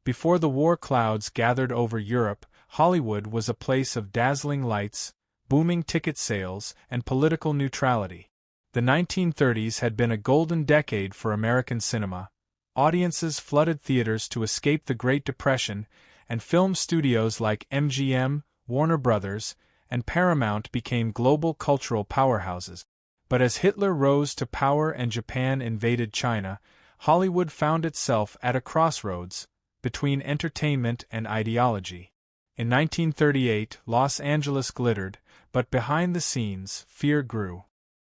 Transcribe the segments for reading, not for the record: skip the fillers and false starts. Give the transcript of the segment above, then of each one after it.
Before the war clouds gathered over Europe, Hollywood was a place of dazzling lights, booming ticket sales, and political neutrality. The 1930s had been a golden decade for American cinema. Audiences flooded theaters to escape the Great Depression, and film studios like MGM, Warner Brothers, and Paramount became global cultural powerhouses. But as Hitler rose to power and Japan invaded China, Hollywood found itself at a crossroads between entertainment and ideology. In 1938, Los Angeles glittered, but behind the scenes, fear grew.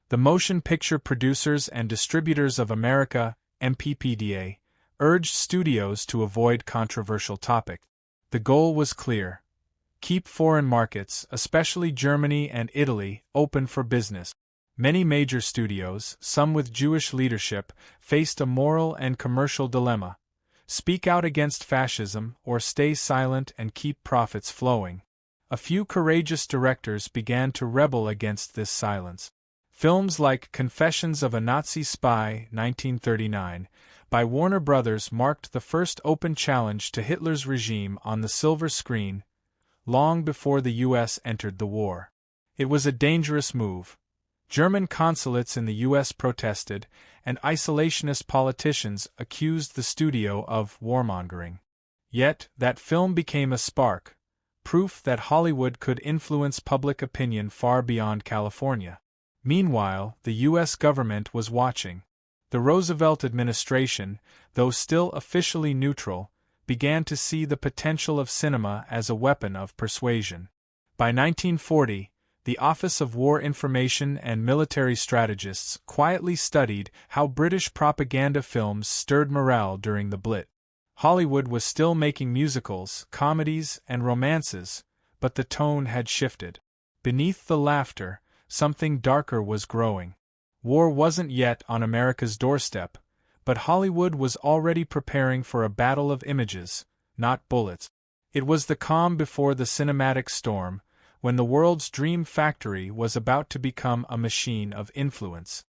The Motion Picture Producers and Distributors of America, MPPDA, urged studios to avoid controversial topics. The goal was clear: keep foreign markets, especially Germany and Italy, open for business. Many major studios, some with Jewish leadership, faced a moral and commercial dilemma: speak out against fascism or stay silent and keep profits flowing. A few courageous directors began to rebel against this silence. Films like Confessions of a Nazi Spy, 1939, by Warner Brothers marked the first open challenge to Hitler's regime on the silver screen, long before the U.S. entered the war. It was a dangerous move. German consulates in the U.S. protested, and isolationist politicians accused the studio of warmongering. Yet, that film became a spark, proof that Hollywood could influence public opinion far beyond California. Meanwhile, the U.S. government was watching. The Roosevelt administration, though still officially neutral, began to see the potential of cinema as a weapon of persuasion. By 1940, the Office of War Information and military strategists quietly studied how British propaganda films stirred morale during the Blitz. Hollywood was still making musicals, comedies, and romances, but the tone had shifted. Beneath the laughter, something darker was growing. War wasn't yet on America's doorstep, but Hollywood was already preparing for a battle of images, not bullets. It was the calm before the cinematic storm, when the world's dream factory was about to become a machine of influence.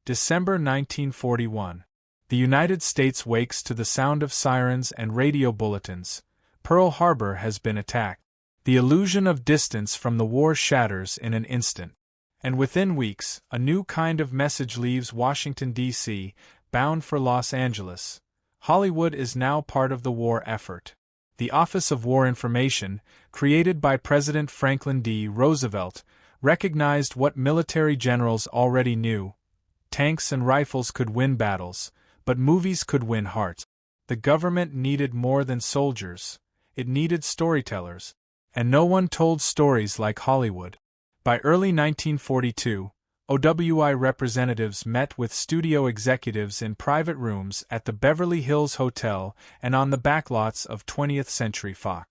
December 1941. The United States wakes to the sound of sirens and radio bulletins. Pearl Harbor has been attacked. The illusion of distance from the war shatters in an instant. And within weeks, a new kind of message leaves Washington, D.C., bound for Los Angeles. Hollywood is now part of the war effort. The Office of War Information, created by President Franklin D. Roosevelt, recognized what military generals already knew: tanks and rifles could win battles, but movies could win hearts. The government needed more than soldiers, it needed storytellers. And no one told stories like Hollywood. By early 1942, WWII representatives met with studio executives in private rooms at the Beverly Hills Hotel and on the backlots of 20th Century Fox.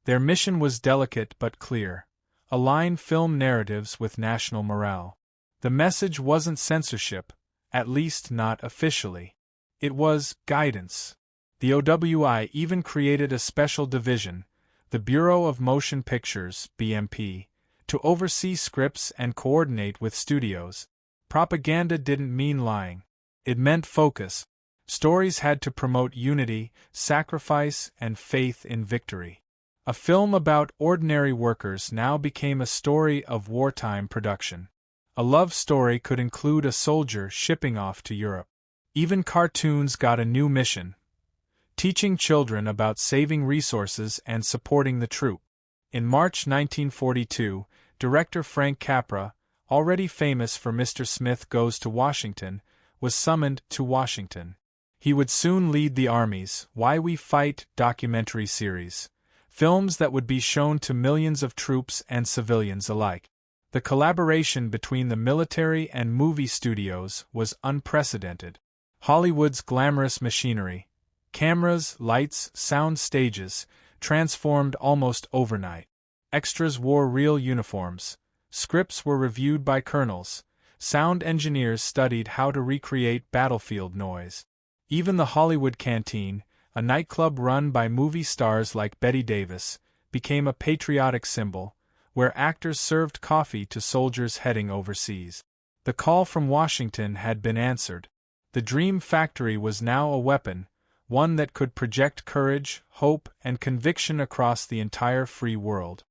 Their mission was delicate but clear: align film narratives with national morale. The message wasn't censorship, at least not officially. It was guidance. The OWI even created a special division, the Bureau of Motion Pictures (BMP), to oversee scripts and coordinate with studios. Propaganda didn't mean lying. It meant focus. Stories had to promote unity, sacrifice, and faith in victory. A film about ordinary workers now became a story of wartime production. A love story could include a soldier shipping off to Europe. Even cartoons got a new mission: teaching children about saving resources and supporting the troop. In March 1942, director Frank Capra, already famous for Mr. Smith Goes to Washington, was summoned to Washington. He would soon lead the Army's Why We Fight documentary series, films that would be shown to millions of troops and civilians alike. The collaboration between the military and movie studios was unprecedented. Hollywood's glamorous machinery, cameras, lights, sound stages, transformed almost overnight. Extras wore real uniforms, scripts were reviewed by colonels, sound engineers studied how to recreate battlefield noise. Even the Hollywood Canteen, a nightclub run by movie stars like Bette Davis, became a patriotic symbol, where actors served coffee to soldiers heading overseas. The call from Washington had been answered. The Dream Factory was now a weapon, one that could project courage, hope, and conviction across the entire free world.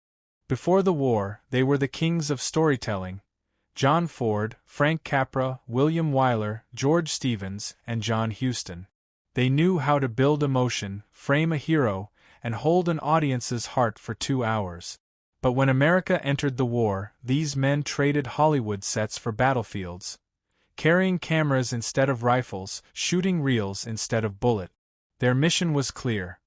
Before the war, they were the kings of storytelling: John Ford, Frank Capra, William Wyler, George Stevens, and John Huston. They knew how to build emotion, frame a hero, and hold an audience's heart for 2 hours. But when America entered the war, these men traded Hollywood sets for battlefields, carrying cameras instead of rifles, shooting reels instead of bullets. Their mission was clear: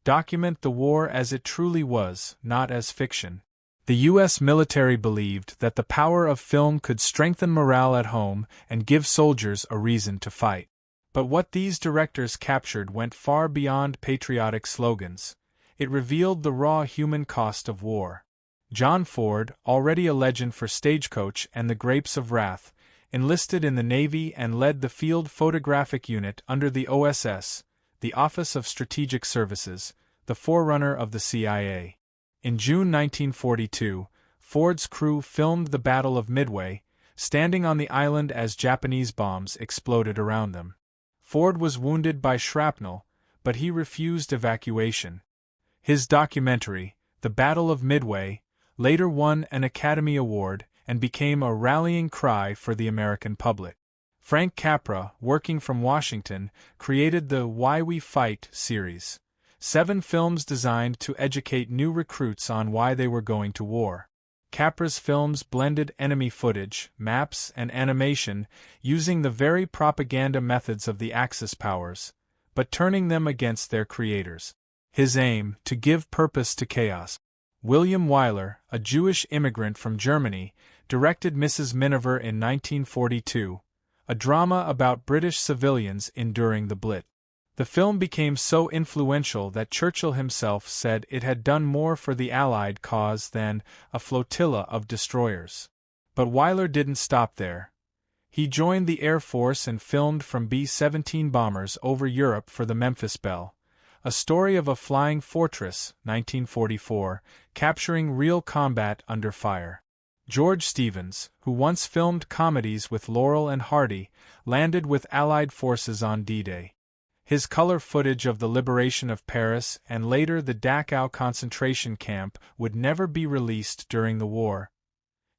document the war as it truly was, not as fiction. The U.S. military believed that the power of film could strengthen morale at home and give soldiers a reason to fight. But what these directors captured went far beyond patriotic slogans. It revealed the raw human cost of war. John Ford, already a legend for Stagecoach and The Grapes of Wrath, enlisted in the Navy and led the Field Photographic Unit under the OSS, the Office of Strategic Services, the forerunner of the CIA. In June 1942, Ford's crew filmed the Battle of Midway, standing on the island as Japanese bombs exploded around them. Ford was wounded by shrapnel, but he refused evacuation. His documentary, The Battle of Midway, later won an Academy Award and became a rallying cry for the American public. Frank Capra, working from Washington, created the Why We Fight series. 7 films designed to educate new recruits on why they were going to war. Capra's films blended enemy footage, maps, and animation, using the very propaganda methods of the Axis powers, but turning them against their creators. His aim: to give purpose to chaos. William Wyler, a Jewish immigrant from Germany, directed Mrs. Miniver in 1942, a drama about British civilians enduring the Blitz. The film became so influential that Churchill himself said it had done more for the Allied cause than a flotilla of destroyers. But Wyler didn't stop there. He joined the Air Force and filmed from B-17 bombers over Europe for the Memphis Belle, a story of a flying fortress, 1944, capturing real combat under fire. George Stevens, who once filmed comedies with Laurel and Hardy, landed with Allied forces on D-Day. His color footage of the liberation of Paris and later the Dachau concentration camp would never be released during the war.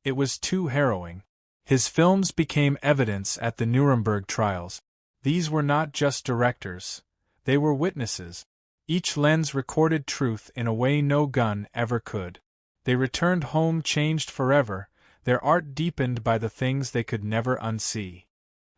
It was too harrowing. His films became evidence at the Nuremberg trials. These were not just directors. They were witnesses. Each lens recorded truth in a way no gun ever could. They returned home changed forever, their art deepened by the things they could never unsee.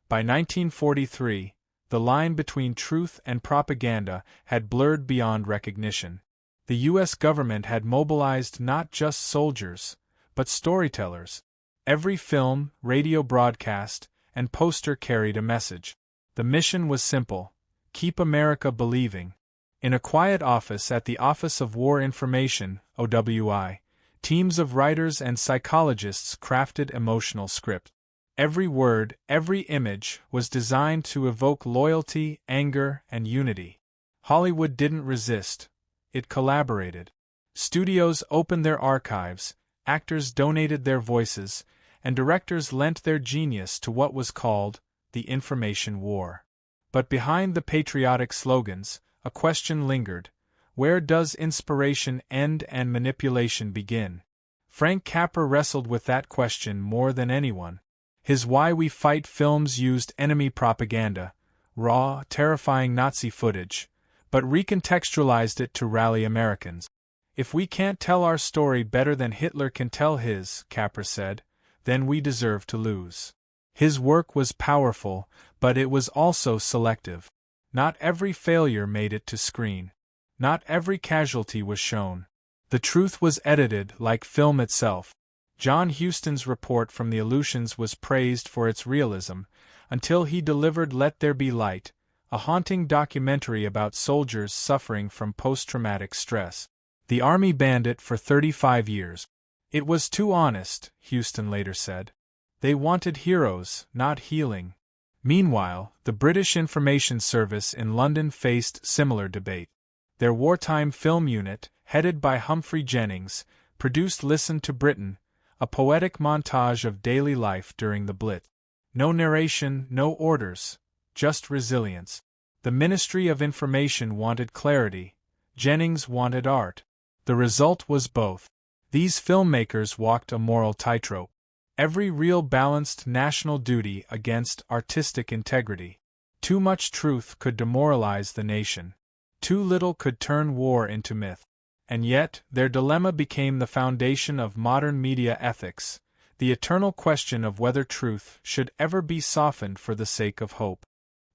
By 1943, the line between truth and propaganda had blurred beyond recognition. The U.S. government had mobilized not just soldiers, but storytellers. Every film, radio broadcast, and poster carried a message. The mission was simple: keep America believing. In a quiet office at the Office of War Information, WWII, teams of writers and psychologists crafted emotional script. Every word, every image, was designed to evoke loyalty, anger, and unity. Hollywood didn't resist. It collaborated. Studios opened their archives, actors donated their voices, and directors lent their genius to what was called the information war. But behind the patriotic slogans, a question lingered: where does inspiration end and manipulation begin? Frank Capra wrestled with that question more than anyone. His Why We Fight films used enemy propaganda, raw, terrifying Nazi footage, but recontextualized it to rally Americans. If we can't tell our story better than Hitler can tell his, Capra said, then we deserve to lose. His work was powerful, but it was also selective. Not every failure made it to screen. Not every casualty was shown. The truth was edited like film itself. John Huston's report from the Aleutians was praised for its realism, until he delivered Let There Be Light, a haunting documentary about soldiers suffering from post-traumatic stress. The Army banned it for 35 years. It was too honest, Huston later said. They wanted heroes, not healing. Meanwhile, the British Information Service in London faced similar debate. Their wartime film unit, headed by Humphrey Jennings, produced Listen to Britain, a poetic montage of daily life during the Blitz. No narration, no orders, just resilience. The Ministry of Information wanted clarity, Jennings wanted art. The result was both. These filmmakers walked a moral tightrope. Every reel balanced national duty against artistic integrity. Too much truth could demoralize the nation. Too little could turn war into myth. And yet, their dilemma became the foundation of modern media ethics, the eternal question of whether truth should ever be softened for the sake of hope.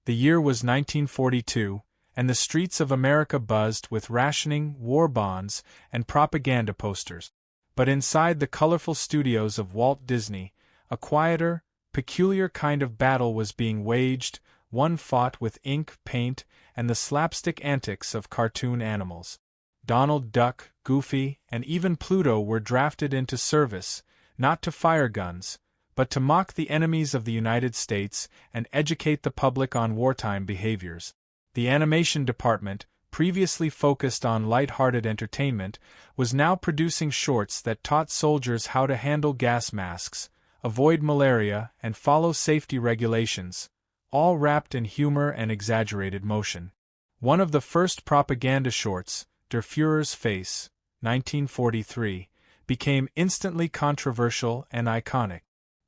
The year was 1942, and the streets of America buzzed with rationing, war bonds, and propaganda posters. But inside the colorful studios of Walt Disney, a quieter, peculiar kind of battle was being waged, one fought with ink, paint, and the slapstick antics of cartoon animals. Donald Duck, Goofy, and even Pluto were drafted into service, not to fire guns, but to mock the enemies of the United States and educate the public on wartime behaviors. The animation department, previously focused on light-hearted entertainment, was now producing shorts that taught soldiers how to handle gas masks, avoid malaria, and follow safety regulations, all wrapped in humor and exaggerated motion. One of the first propaganda shorts, Der Führer's Face, 1943, became instantly controversial and iconic.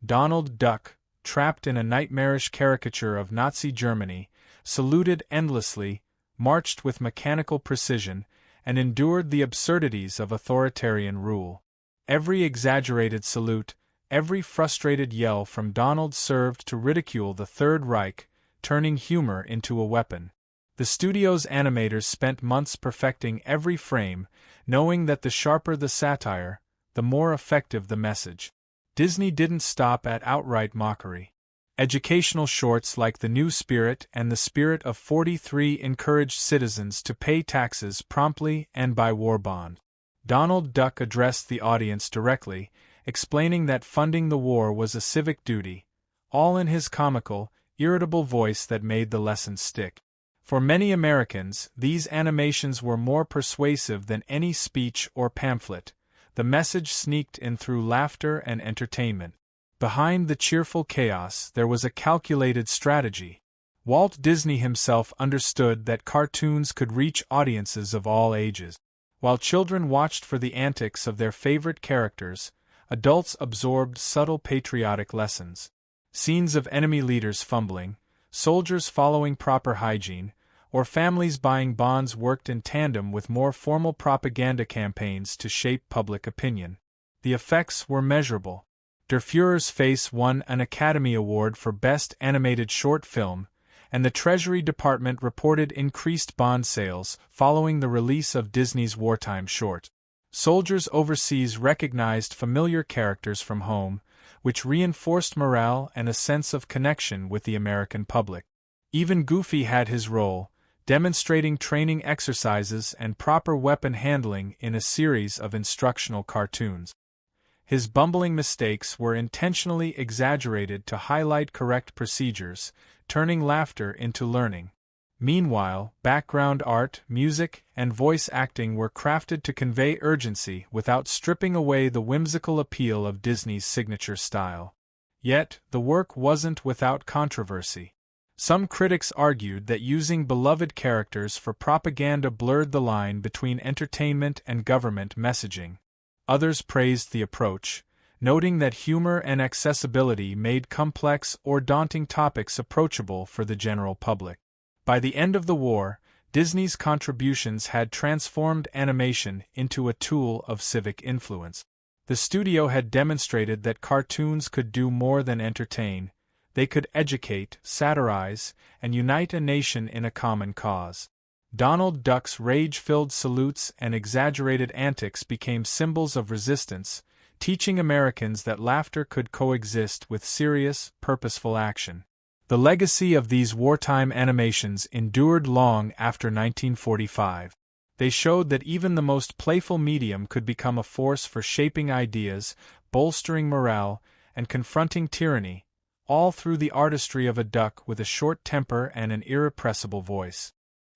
Donald Duck, trapped in a nightmarish caricature of Nazi Germany, saluted endlessly, marched with mechanical precision, and endured the absurdities of authoritarian rule. Every exaggerated salute, every frustrated yell from Donald served to ridicule the Third Reich, turning humor into a weapon. The studio's animators spent months perfecting every frame, knowing that the sharper the satire, the more effective the message. Disney didn't stop at outright mockery. Educational shorts like The New Spirit and The Spirit of 43 encouraged citizens to pay taxes promptly and by war bond. Donald Duck addressed the audience directly, explaining that funding the war was a civic duty, all in his comical, irritable voice that made the lesson stick. For many Americans, these animations were more persuasive than any speech or pamphlet. The message sneaked in through laughter and entertainment. Behind the cheerful chaos there was a calculated strategy. Walt Disney himself understood that cartoons could reach audiences of all ages. While children watched for the antics of their favorite characters, adults absorbed subtle patriotic lessons. Scenes of enemy leaders fumbling, soldiers following proper hygiene, or families buying bonds worked in tandem with more formal propaganda campaigns to shape public opinion. The effects were measurable. Der Führer's Face won an Academy Award for Best Animated Short Film, and the Treasury Department reported increased bond sales following the release of Disney's wartime short. Soldiers overseas recognized familiar characters from home, which reinforced morale and a sense of connection with the American public. Even Goofy had his role, demonstrating training exercises and proper weapon handling in a series of instructional cartoons. His bumbling mistakes were intentionally exaggerated to highlight correct procedures, turning laughter into learning. Meanwhile, background art, music, and voice acting were crafted to convey urgency without stripping away the whimsical appeal of Disney's signature style. Yet, the work wasn't without controversy. Some critics argued that using beloved characters for propaganda blurred the line between entertainment and government messaging. Others praised the approach, noting that humor and accessibility made complex or daunting topics approachable for the general public. By the end of the war, Disney's contributions had transformed animation into a tool of civic influence. The studio had demonstrated that cartoons could do more than entertain. They could educate, satirize, and unite a nation in a common cause. Donald Duck's rage-filled salutes and exaggerated antics became symbols of resistance, teaching Americans that laughter could coexist with serious, purposeful action. The legacy of these wartime animations endured long after 1945. They showed that even the most playful medium could become a force for shaping ideas, bolstering morale, and confronting tyranny, all through the artistry of a duck with a short temper and an irrepressible voice.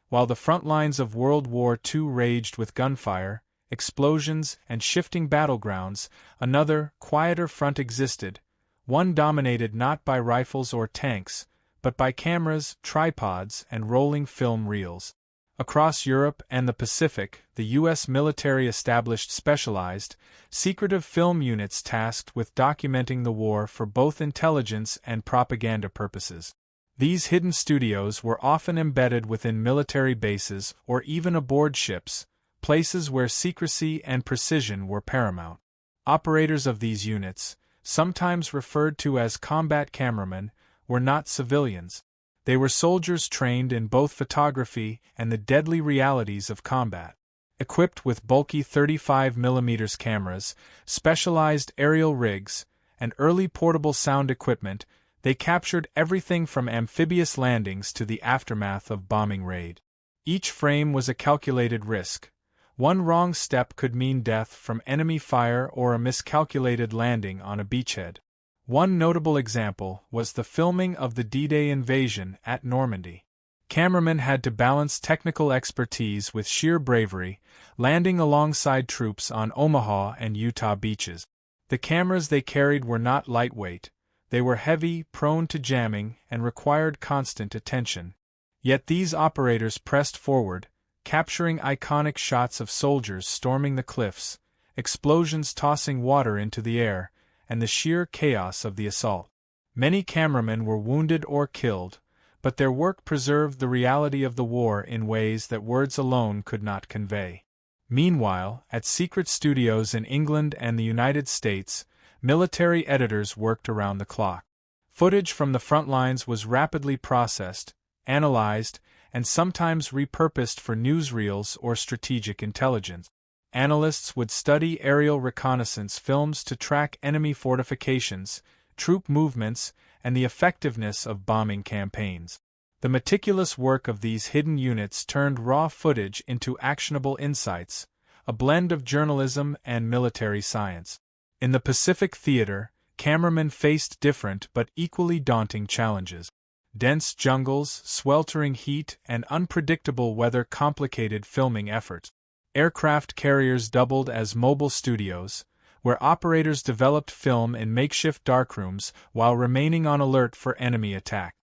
While the front lines of World War II raged with gunfire, explosions, and shifting battlegrounds, another, quieter front existed, one dominated not by rifles or tanks, but by cameras, tripods, and rolling film reels. Across Europe and the Pacific, the U.S. military established specialized, secretive film units tasked with documenting the war for both intelligence and propaganda purposes. These hidden studios were often embedded within military bases or even aboard ships, places where secrecy and precision were paramount. Operators of these units, sometimes referred to as combat cameramen, were not civilians. They were soldiers trained in both photography and the deadly realities of combat. Equipped with bulky 35mm cameras, specialized aerial rigs, and early portable sound equipment, they captured everything from amphibious landings to the aftermath of bombing raid. Each frame was a calculated risk. One wrong step could mean death from enemy fire or a miscalculated landing on a beachhead. One notable example was the filming of the D-Day invasion at Normandy. Cameramen had to balance technical expertise with sheer bravery, landing alongside troops on Omaha and Utah beaches. The cameras they carried were not lightweight. They were heavy, prone to jamming, and required constant attention. Yet these operators pressed forward, capturing iconic shots of soldiers storming the cliffs, explosions tossing water into the air, and the sheer chaos of the assault. Many cameramen were wounded or killed, but their work preserved the reality of the war in ways that words alone could not convey. Meanwhile, at secret studios in England and the United States, military editors worked around the clock. Footage from the front lines was rapidly processed, analyzed, and sometimes repurposed for newsreels or strategic intelligence. Analysts would study aerial reconnaissance films to track enemy fortifications, troop movements, and the effectiveness of bombing campaigns. The meticulous work of these hidden units turned raw footage into actionable insights, a blend of journalism and military science. In the Pacific Theater, cameramen faced different but equally daunting challenges. Dense jungles, sweltering heat, and unpredictable weather complicated filming efforts. Aircraft carriers doubled as mobile studios, where operators developed film in makeshift darkrooms while remaining on alert for enemy attack.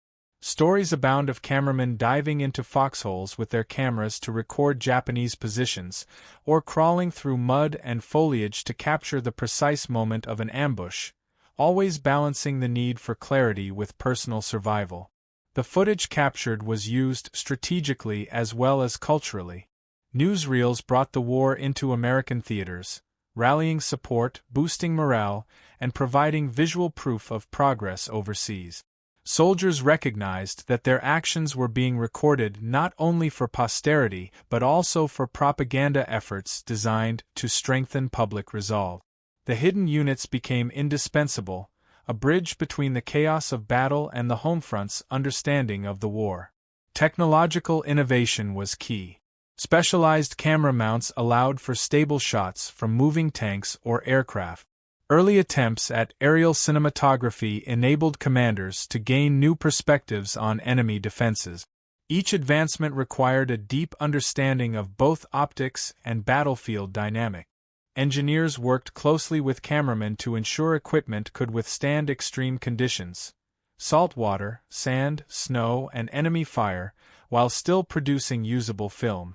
Stories abound of cameramen diving into foxholes with their cameras to record Japanese positions, or crawling through mud and foliage to capture the precise moment of an ambush, always balancing the need for clarity with personal survival. The footage captured was used strategically as well as culturally. Newsreels brought the war into American theaters, rallying support, boosting morale, and providing visual proof of progress overseas. Soldiers recognized that their actions were being recorded not only for posterity but also for propaganda efforts designed to strengthen public resolve. The hidden units became indispensable, a bridge between the chaos of battle and the homefront's understanding of the war. Technological innovation was key. Specialized camera mounts allowed for stable shots from moving tanks or aircraft. Early attempts at aerial cinematography enabled commanders to gain new perspectives on enemy defenses. Each advancement required a deep understanding of both optics and battlefield dynamics. Engineers worked closely with cameramen to ensure equipment could withstand extreme conditions, salt water, sand, snow, and enemy fire, while still producing usable film.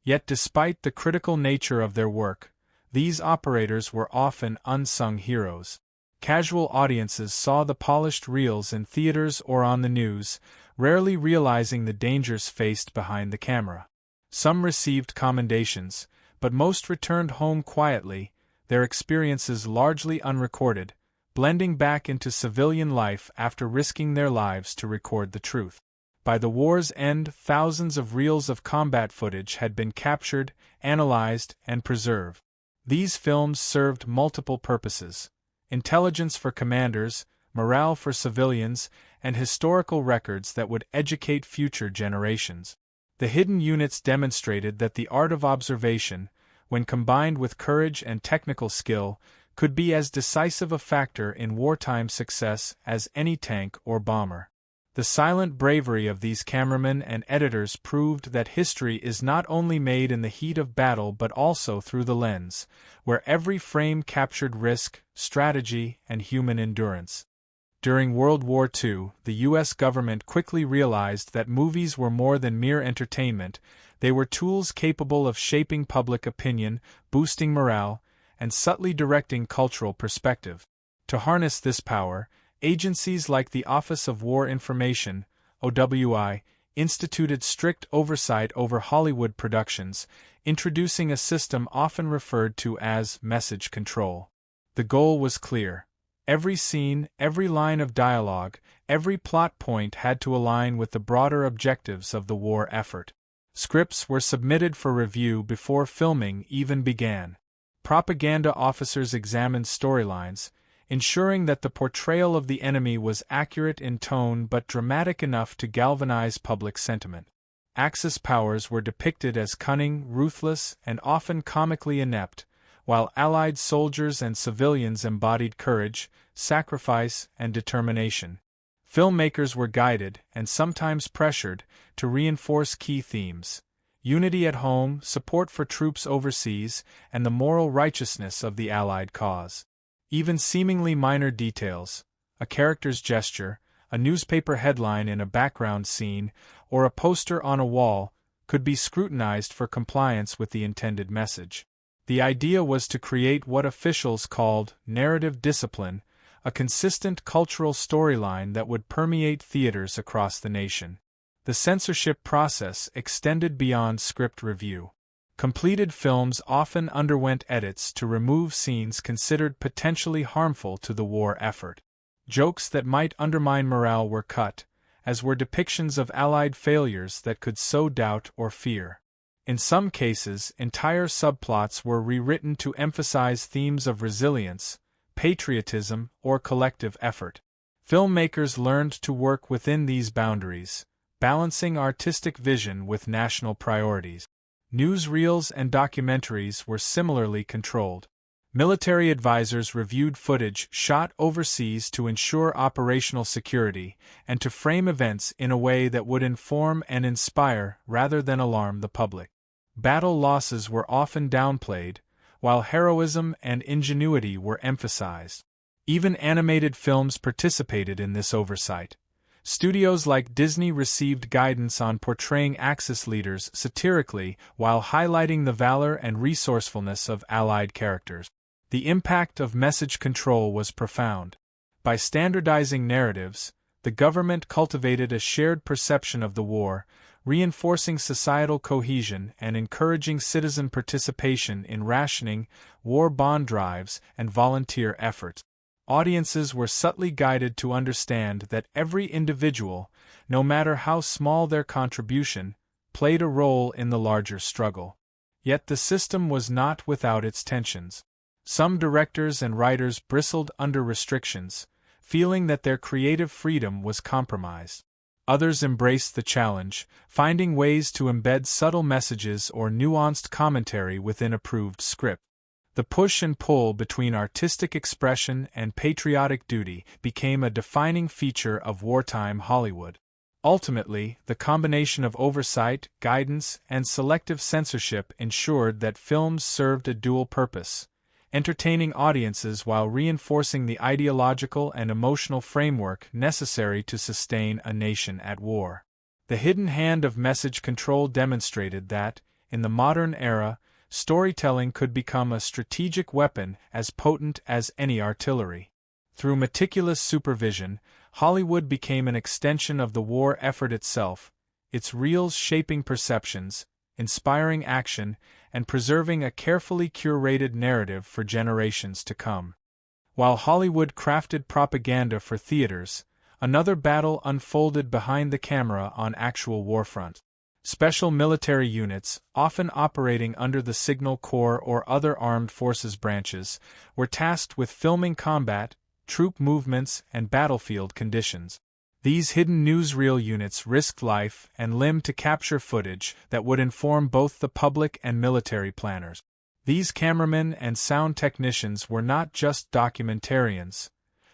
Yet despite the critical nature of their work, these operators were often unsung heroes. Casual audiences saw the polished reels in theaters or on the news, rarely realizing the dangers faced behind the camera. Some received commendations, but most returned home quietly, their experiences largely unrecorded, blending back into civilian life after risking their lives to record the truth. By the war's end, thousands of reels of combat footage had been captured, analyzed, and preserved. These films served multiple purposes: intelligence for commanders, morale for civilians, and historical records that would educate future generations. The hidden units demonstrated that the art of observation, when combined with courage and technical skill, could be as decisive a factor in wartime success as any tank or bomber. The silent bravery of these cameramen and editors proved that history is not only made in the heat of battle but also through the lens, where every frame captured risk, strategy, and human endurance. During World War II, the U.S. government quickly realized that movies were more than mere entertainment, they were tools capable of shaping public opinion, boosting morale, and subtly directing cultural perspective. To harness this power, agencies like the Office of War Information, WWII, instituted strict oversight over Hollywood productions, introducing a system often referred to as message control. The goal was clear. Every scene, every line of dialogue, every plot point had to align with the broader objectives of the war effort. Scripts were submitted for review before filming even began. Propaganda officers examined storylines, ensuring that the portrayal of the enemy was accurate in tone but dramatic enough to galvanize public sentiment. Axis powers were depicted as cunning, ruthless, and often comically inept, while Allied soldiers and civilians embodied courage, sacrifice, and determination. Filmmakers were guided, and sometimes pressured, to reinforce key themes: unity at home, support for troops overseas, and the moral righteousness of the Allied cause. Even seemingly minor details, a character's gesture, a newspaper headline in a background scene, or a poster on a wall, could be scrutinized for compliance with the intended message. The idea was to create what officials called narrative discipline, a consistent cultural storyline that would permeate theaters across the nation. The censorship process extended beyond script review. Completed films often underwent edits to remove scenes considered potentially harmful to the war effort. Jokes that might undermine morale were cut, as were depictions of Allied failures that could sow doubt or fear. In some cases, entire subplots were rewritten to emphasize themes of resilience, patriotism, or collective effort. Filmmakers learned to work within these boundaries, balancing artistic vision with national priorities. Newsreels and documentaries were similarly controlled. Military advisors reviewed footage shot overseas to ensure operational security and to frame events in a way that would inform and inspire rather than alarm the public. Battle losses were often downplayed, while heroism and ingenuity were emphasized. Even animated films participated in this oversight. Studios like Disney received guidance on portraying Axis leaders satirically while highlighting the valor and resourcefulness of Allied characters. The impact of message control was profound. By standardizing narratives, the government cultivated a shared perception of the war, reinforcing societal cohesion and encouraging citizen participation in rationing, war bond drives, and volunteer efforts. Audiences were subtly guided to understand that every individual, no matter how small their contribution, played a role in the larger struggle. Yet the system was not without its tensions. Some directors and writers bristled under restrictions, feeling that their creative freedom was compromised. Others embraced the challenge, finding ways to embed subtle messages or nuanced commentary within approved script. The push and pull between artistic expression and patriotic duty became a defining feature of wartime Hollywood. Ultimately, the combination of oversight, guidance, and selective censorship ensured that films served a dual purpose: entertaining audiences while reinforcing the ideological and emotional framework necessary to sustain a nation at war. The hidden hand of message control demonstrated that, in the modern era, storytelling could become a strategic weapon as potent as any artillery. Through meticulous supervision, Hollywood became an extension of the war effort itself, its reels shaping perceptions, inspiring action, and preserving a carefully curated narrative for generations to come. While Hollywood crafted propaganda for theaters, another battle unfolded behind the camera on actual warfront. Special military units, often operating under the Signal Corps or other armed forces branches, were tasked with filming combat, troop movements, and battlefield conditions. These hidden newsreel units risked life and limb to capture footage that would inform both the public and military planners. These cameramen and sound technicians were not just documentarians.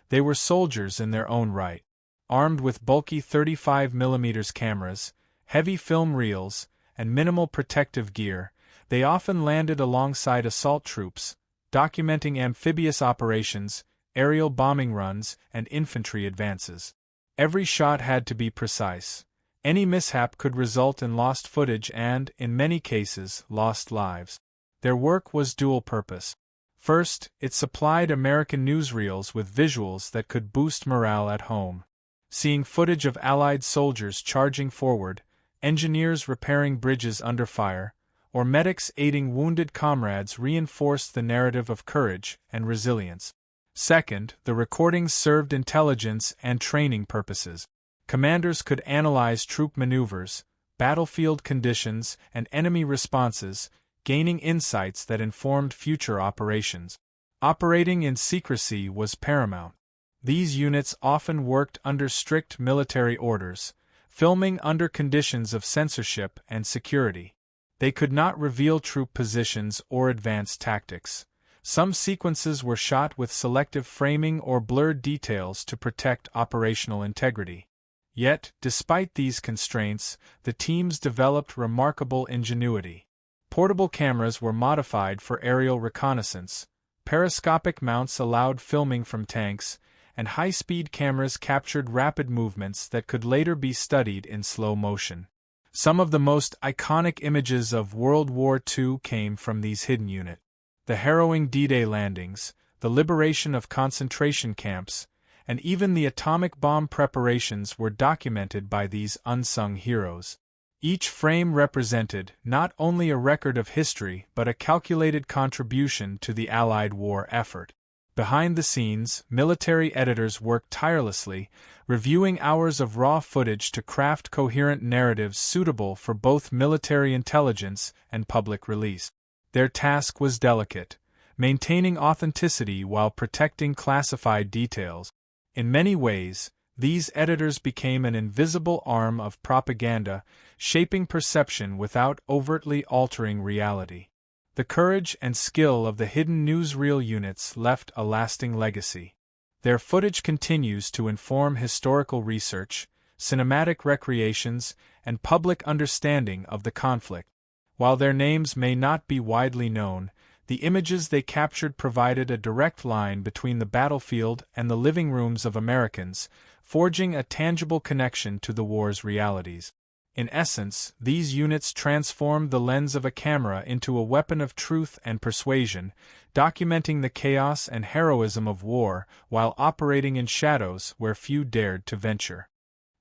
They were soldiers in their own right. Armed with bulky 35mm cameras, heavy film reels, and minimal protective gear, they often landed alongside assault troops, documenting amphibious operations, aerial bombing runs, and infantry advances. Every shot had to be precise. Any mishap could result in lost footage and, in many cases, lost lives. Their work was dual purpose. First, it supplied American newsreels with visuals that could boost morale at home. Seeing footage of Allied soldiers charging forward, engineers repairing bridges under fire, or medics aiding wounded comrades reinforced the narrative of courage and resilience. Second, the recordings served intelligence and training purposes. Commanders could analyze troop maneuvers, battlefield conditions, and enemy responses, gaining insights that informed future operations. Operating in secrecy was paramount. These units often worked under strict military orders, filming under conditions of censorship and security. They could not reveal troop positions or advance tactics. Some sequences were shot with selective framing or blurred details to protect operational integrity. Yet, despite these constraints, the teams developed remarkable ingenuity. Portable cameras were modified for aerial reconnaissance, periscopic mounts allowed filming from tanks, and high-speed cameras captured rapid movements that could later be studied in slow motion. Some of the most iconic images of World War II came from these hidden units. The harrowing D-Day landings, the liberation of concentration camps, and even the atomic bomb preparations were documented by these unsung heroes. Each frame represented not only a record of history but a calculated contribution to the Allied war effort. Behind the scenes, military editors worked tirelessly, reviewing hours of raw footage to craft coherent narratives suitable for both military intelligence and public release. Their task was delicate, maintaining authenticity while protecting classified details. In many ways, these editors became an invisible arm of propaganda, shaping perception without overtly altering reality. The courage and skill of the hidden newsreel units left a lasting legacy. Their footage continues to inform historical research, cinematic recreations, and public understanding of the conflict. While their names may not be widely known, the images they captured provided a direct line between the battlefield and the living rooms of Americans, forging a tangible connection to the war's realities. In essence, these units transformed the lens of a camera into a weapon of truth and persuasion, documenting the chaos and heroism of war while operating in shadows where few dared to venture.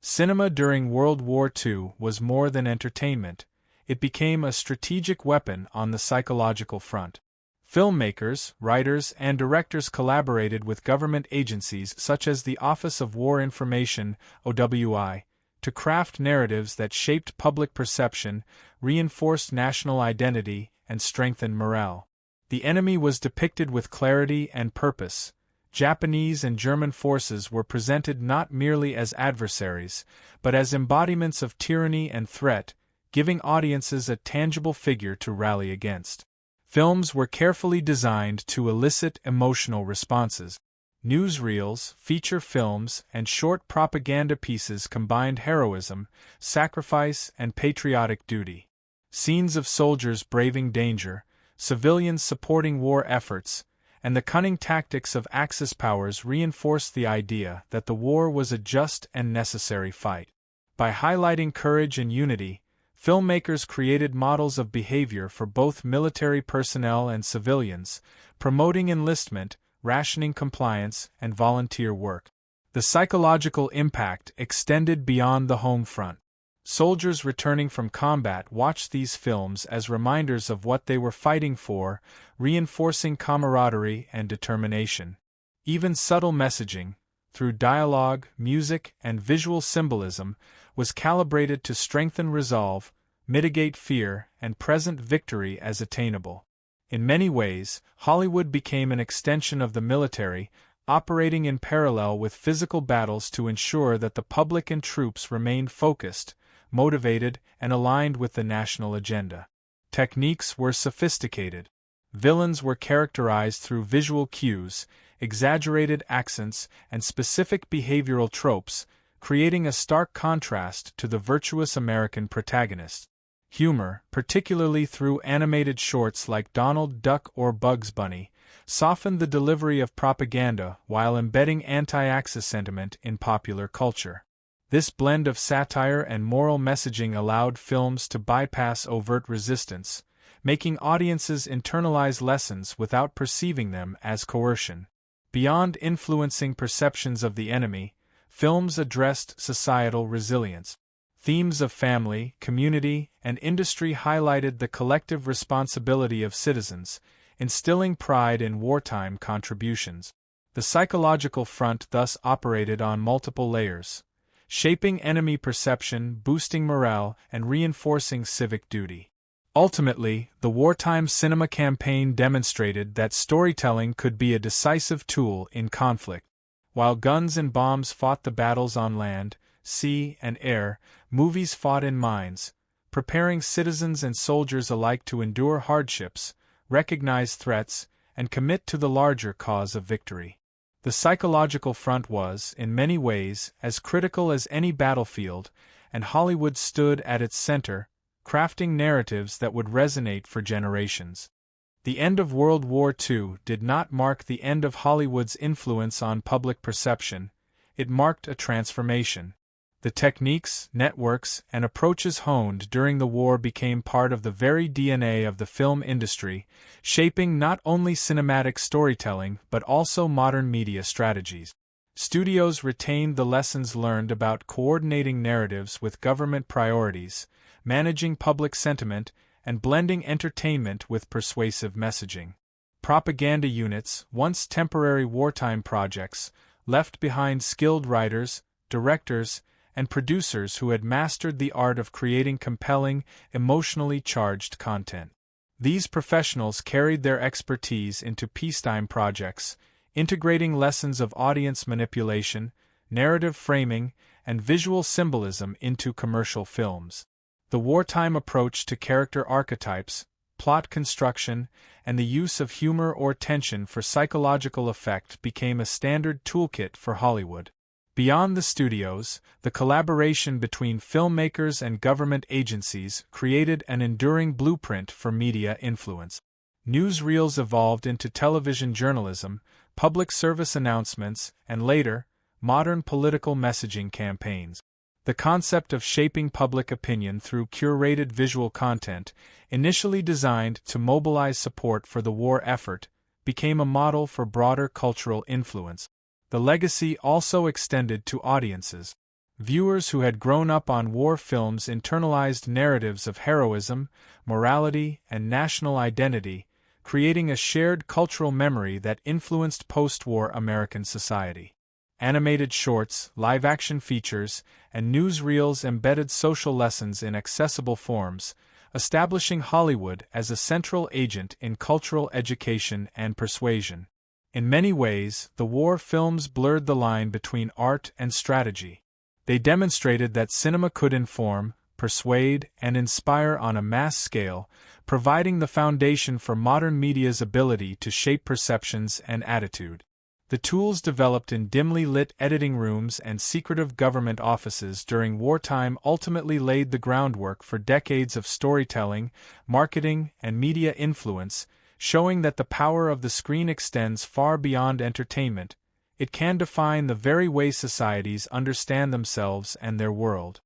Cinema during World War II was more than entertainment. It became a strategic weapon on the psychological front. Filmmakers, writers, and directors collaborated with government agencies such as the Office of War Information, WWII, to craft narratives that shaped public perception, reinforced national identity, and strengthened morale. The enemy was depicted with clarity and purpose. Japanese and German forces were presented not merely as adversaries, but as embodiments of tyranny and threat, giving audiences a tangible figure to rally against. Films were carefully designed to elicit emotional responses. Newsreels, feature films, and short propaganda pieces combined heroism, sacrifice, and patriotic duty. Scenes of soldiers braving danger, civilians supporting war efforts, and the cunning tactics of Axis powers reinforced the idea that the war was a just and necessary fight. By highlighting courage and unity, filmmakers created models of behavior for both military personnel and civilians, promoting enlistment, rationing compliance, and volunteer work. The psychological impact extended beyond the home front. Soldiers returning from combat watched these films as reminders of what they were fighting for, reinforcing camaraderie and determination. Even subtle messaging, through dialogue, music, and visual symbolism, was calibrated to strengthen resolve, mitigate fear, and present victory as attainable. In many ways, Hollywood became an extension of the military, operating in parallel with physical battles to ensure that the public and troops remained focused, motivated, and aligned with the national agenda. Techniques were sophisticated. Villains were characterized through visual cues, exaggerated accents, and specific behavioral tropes, creating a stark contrast to the virtuous American protagonist. Humor, particularly through animated shorts like Donald Duck or Bugs Bunny, softened the delivery of propaganda while embedding anti-Axis sentiment in popular culture. This blend of satire and moral messaging allowed films to bypass overt resistance, making audiences internalize lessons without perceiving them as coercion. Beyond influencing perceptions of the enemy, films addressed societal resilience. Themes of family, community, and industry highlighted the collective responsibility of citizens, instilling pride in wartime contributions. The psychological front thus operated on multiple layers, shaping enemy perception, boosting morale, and reinforcing civic duty. Ultimately, the wartime cinema campaign demonstrated that storytelling could be a decisive tool in conflict. While guns and bombs fought the battles on land, sea, and air, movies fought in mines, preparing citizens and soldiers alike to endure hardships, recognize threats, and commit to the larger cause of victory. The psychological front was, in many ways, as critical as any battlefield, and Hollywood stood at its center, crafting narratives that would resonate for generations. The end of World War II did not mark the end of Hollywood's influence on public perception, it marked a transformation. The techniques, networks, and approaches honed during the war became part of the very DNA of the film industry, shaping not only cinematic storytelling but also modern media strategies. Studios retained the lessons learned about coordinating narratives with government priorities, managing public sentiment, and blending entertainment with persuasive messaging. Propaganda units, once temporary wartime projects, left behind skilled writers, directors, and producers who had mastered the art of creating compelling, emotionally charged content. These professionals carried their expertise into peacetime projects, integrating lessons of audience manipulation, narrative framing, and visual symbolism into commercial films. The wartime approach to character archetypes, plot construction, and the use of humor or tension for psychological effect became a standard toolkit for Hollywood. Beyond the studios, the collaboration between filmmakers and government agencies created an enduring blueprint for media influence. Newsreels evolved into television journalism, public service announcements, and later, modern political messaging campaigns. The concept of shaping public opinion through curated visual content, initially designed to mobilize support for the war effort, became a model for broader cultural influence. The legacy also extended to audiences. Viewers who had grown up on war films internalized narratives of heroism, morality, and national identity, creating a shared cultural memory that influenced post-war American society. Animated shorts, live-action features, and newsreels embedded social lessons in accessible forms, establishing Hollywood as a central agent in cultural education and persuasion. In many ways, the war films blurred the line between art and strategy. They demonstrated that cinema could inform, persuade, and inspire on a mass scale, providing the foundation for modern media's ability to shape perceptions and attitude. The tools developed in dimly lit editing rooms and secretive government offices during wartime ultimately laid the groundwork for decades of storytelling, marketing, and media influence, showing that the power of the screen extends far beyond entertainment. It can define the very way societies understand themselves and their world.